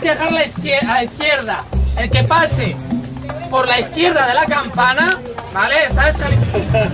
que dejar a la izquierda. El que pase por la izquierda de la campana, ¿vale? Está descalificado.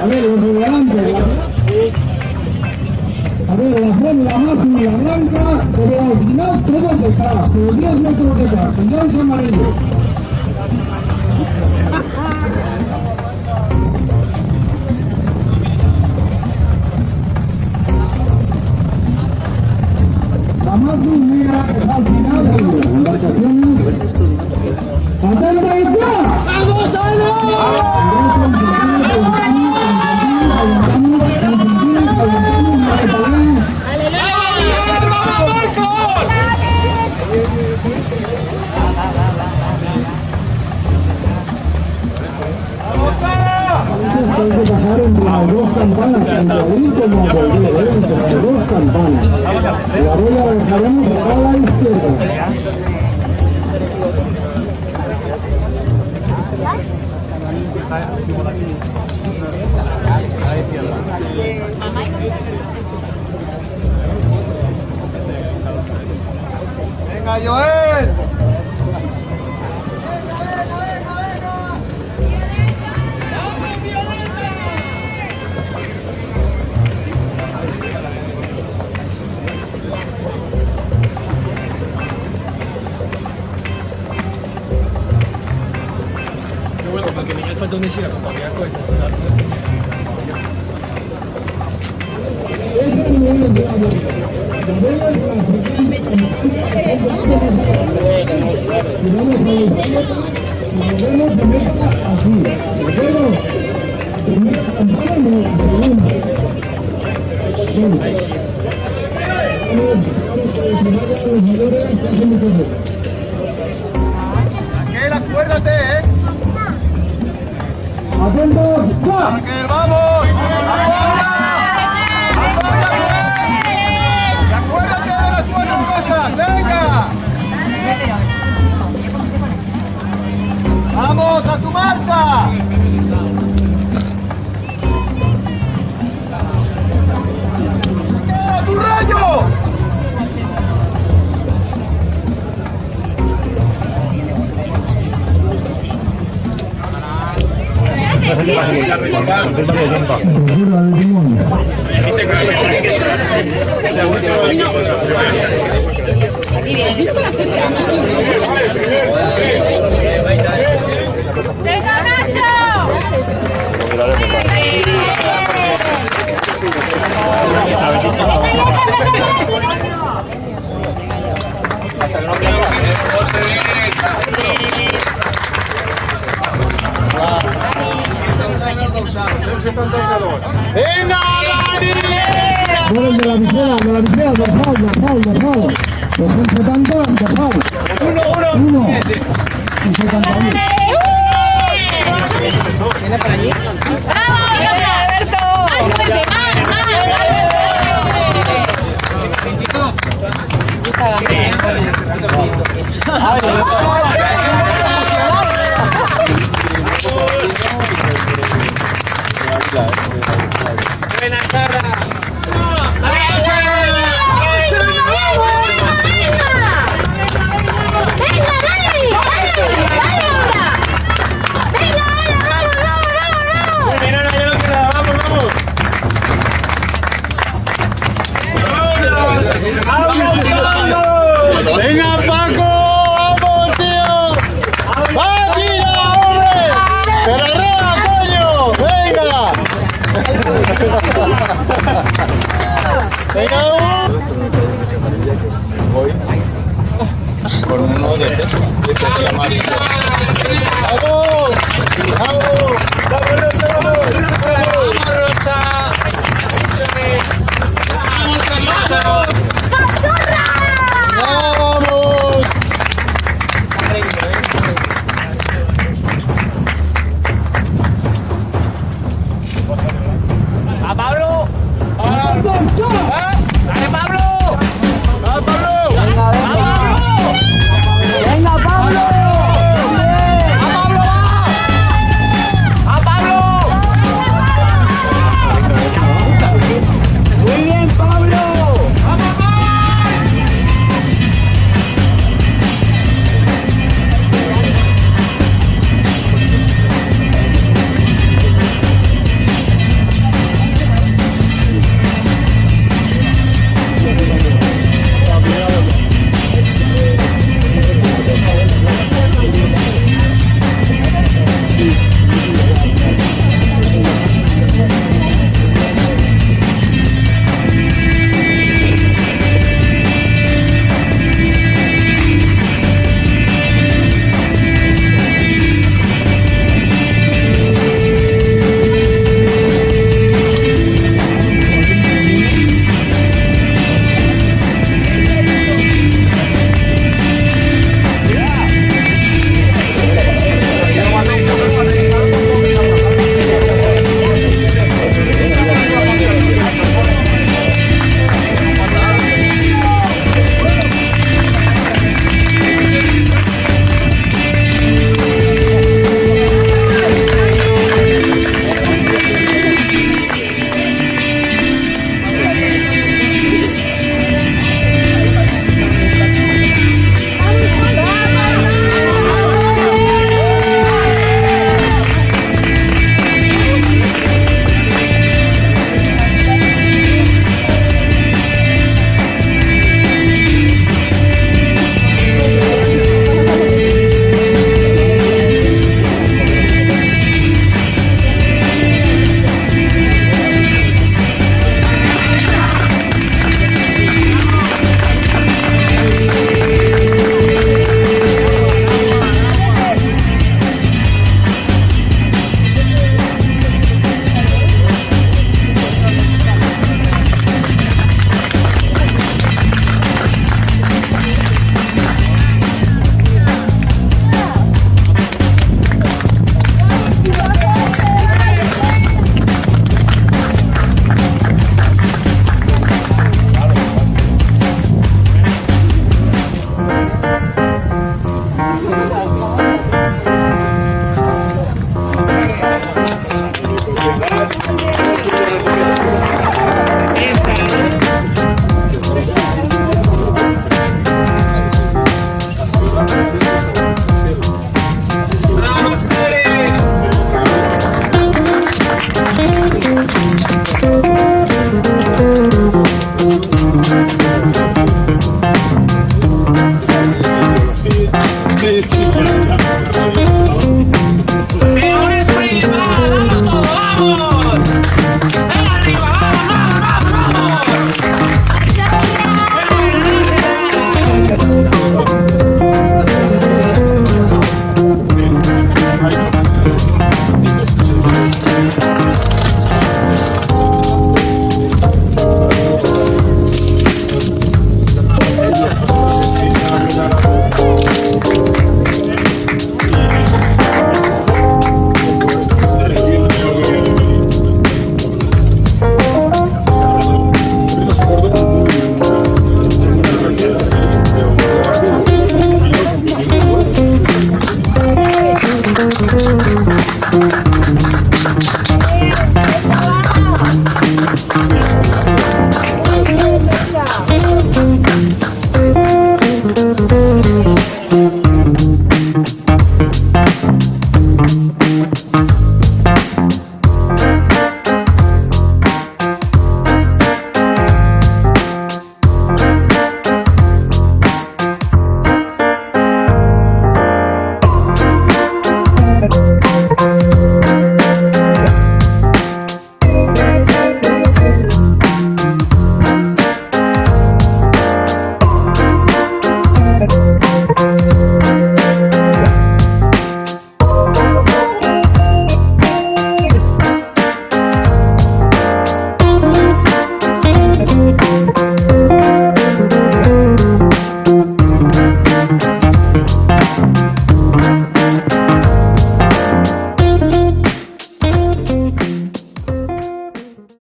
A ver, los de delante. A ver, la fórmula máxima y la blanca, pero al final todos detrás, pero 10 metros detrás, tendrán amarillo. La más negra es al final de las embarcaciones. ¡Atenta y ya! ¡Vamos, hay que pasar entre las dos campanas, tanto abrir como volver, entre las dos campanas. La boya la dejaremos a la izquierda. ¡Venga, Joel! Bueno, para que niños falta un día con cualquier cosa. Raquel, acuérdate, ¿eh? ¡Atentos! ¡Ya! Raquel, vamos. Y acuérdate de las cuatro cosas, venga. Vamos, a tu marcha. ¡A tu rayo! Aquí viene, ¿visto la fecha? ¡Venga, ¡Venga, Dani! Fueron de la visera, dorsal. 270, dorsal. Uno. Y 71. ¿Viene por allí? ¡Vamos, Alberto! Buena, Sara. ¡Venga, Paco! ¡Vamos, tío! ¡Va, tira, hombre! ¡Pero arriba, coño! ¡Venga! ¡Venga, voy con uno de estos amarillo. ¡Vamos! ¡Vamos! ¡Vamos! Thank you.